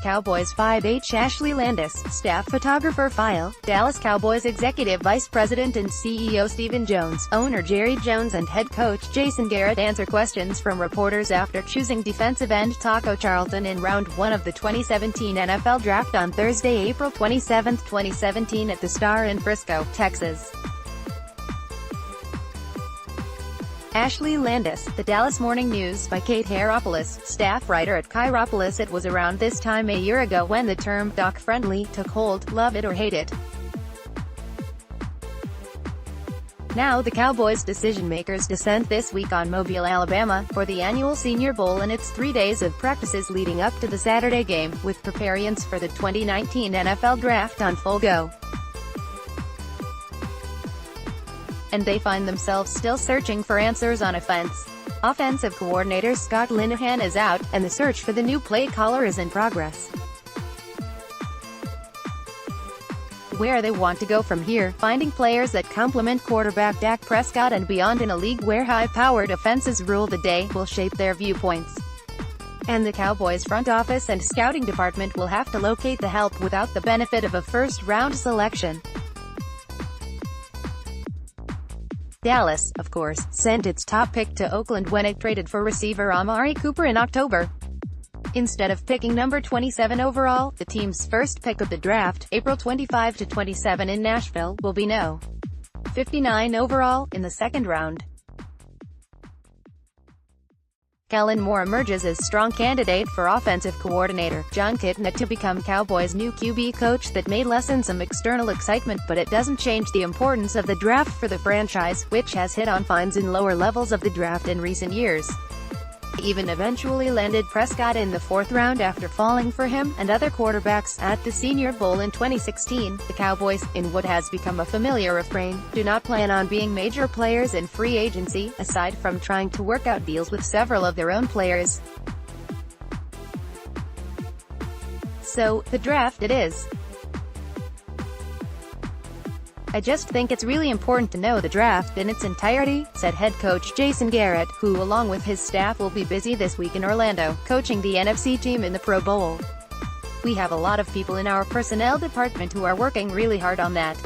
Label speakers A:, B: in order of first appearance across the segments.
A: Cowboys 5H Ashley Landis, staff photographer file, Dallas Cowboys executive vice president and CEO Stephen Jones, owner Jerry Jones and head coach Jason Garrett answer questions from reporters after choosing defensive end Taco Charlton in round 1 of the 2017 NFL Draft on Thursday, April 27, 2017 at the Star in Frisco, Texas. Ashley Landis, The Dallas Morning News by Kate Hairopoulos, staff writer at Hairopoulos. It was around this time a year ago when the term Dak-friendly took hold, love it or hate it. Now the Cowboys' decision-makers descend this week on Mobile, Alabama, for the annual Senior Bowl and its 3 days of practices leading up to the Saturday game, with preparations for the 2019 NFL Draft on full go. And they find themselves still searching for answers on offense. Offensive coordinator Scott Linehan is out, and the search for the new play caller is in progress. Where they want to go from here, finding players that complement quarterback Dak Prescott and beyond in a league where high-powered offenses rule the day, will shape their viewpoints. And the Cowboys' front office and scouting department will have to locate the help without the benefit of a first-round selection. Dallas, of course, sent its top pick to Oakland when it traded for receiver Amari Cooper in October. Instead of picking number 27 overall, the team's first pick of the draft, April 25 to 27 in Nashville, will be no. 59 overall, in the second round. Kellen Moore emerges as strong candidate for offensive coordinator John Kitna to become Cowboys' new QB coach. That may lessen some external excitement, but it doesn't change the importance of the draft for the franchise, which has hit on fines in lower levels of the draft in recent years. They even eventually landed Prescott in the 4th round after falling for him and other quarterbacks at the Senior Bowl in 2016. The Cowboys, in what has become a familiar refrain, do not plan on being major players in free agency, aside from trying to work out deals with several of their own players. So, the draft it is. I just think it's really important to know the draft in its entirety, said head coach Jason Garrett, who along with his staff will be busy this week in Orlando, coaching the NFC team in the Pro Bowl. We have a lot of people in our personnel department who are working really hard on that.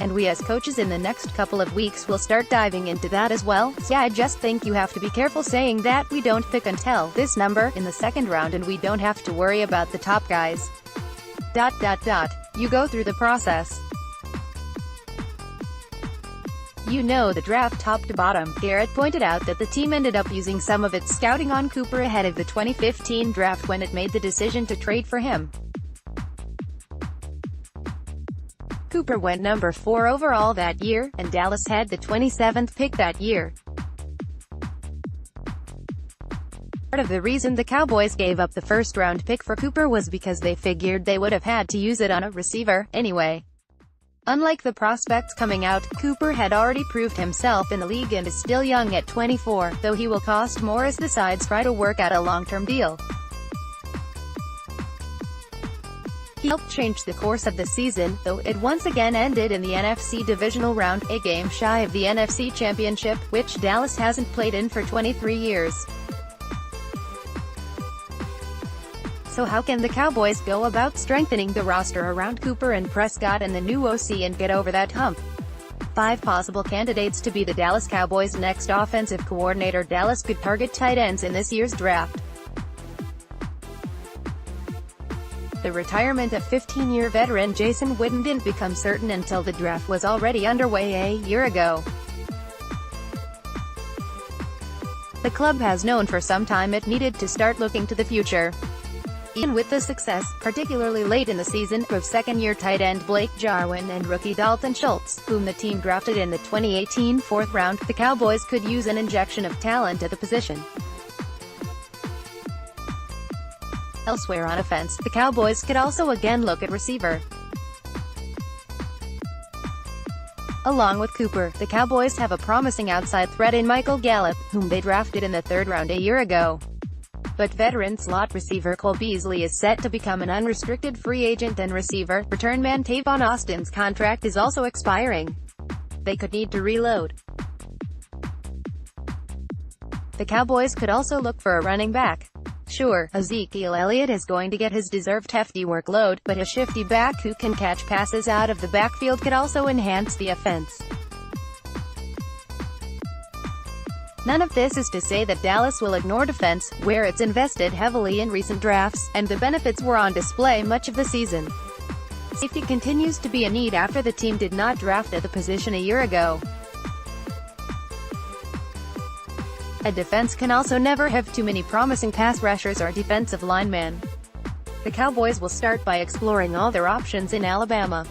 A: And we as coaches in the next couple of weeks will start diving into that as well. So yeah, I just think you have to be careful saying that we don't pick until this number in the second round and we don't have to worry about the top guys. You go through the process. You know the draft top to bottom. Garrett pointed out that the team ended up using some of its scouting on Cooper ahead of the 2015 draft when it made the decision to trade for him. Cooper went number 4 overall that year, and Dallas had the 27th pick that year. Part of the reason the Cowboys gave up the first-round pick for Cooper was because they figured they would have had to use it on a receiver, anyway. Unlike the prospects coming out, Cooper had already proved himself in the league and is still young at 24, though he will cost more as the sides try to work out a long-term deal. He helped change the course of the season, though it once again ended in the NFC Divisional Round, a game shy of the NFC Championship, which Dallas hasn't played in for 23 years. So how can the Cowboys go about strengthening the roster around Cooper and Prescott and the new OC and get over that hump? 5 possible candidates to be the Dallas Cowboys' next offensive coordinator. Dallas could target tight ends in this year's draft. The retirement of 15-year veteran Jason Witten didn't become certain until the draft was already underway a year ago. The club has known for some time it needed to start looking to the future. Even with the success, particularly late in the season, of second-year tight end Blake Jarwin and rookie Dalton Schultz, whom the team drafted in the 2018 4th round, the Cowboys could use an injection of talent at the position. Elsewhere on offense, the Cowboys could also again look at receiver. Along with Cooper, the Cowboys have a promising outside threat in Michael Gallup, whom they drafted in the 3rd round a year ago. But veteran slot receiver Cole Beasley is set to become an unrestricted free agent, and receiver return man Tavon Austin's contract is also expiring. They could need to reload. The Cowboys could also look for a running back. Sure, Ezekiel Elliott is going to get his deserved hefty workload, but a shifty back who can catch passes out of the backfield could also enhance the offense. None of this is to say that Dallas will ignore defense, where it's invested heavily in recent drafts, and the benefits were on display much of the season. Safety continues to be a need after the team did not draft at the position a year ago. A defense can also never have too many promising pass rushers or defensive linemen. The Cowboys will start by exploring all their options in Alabama.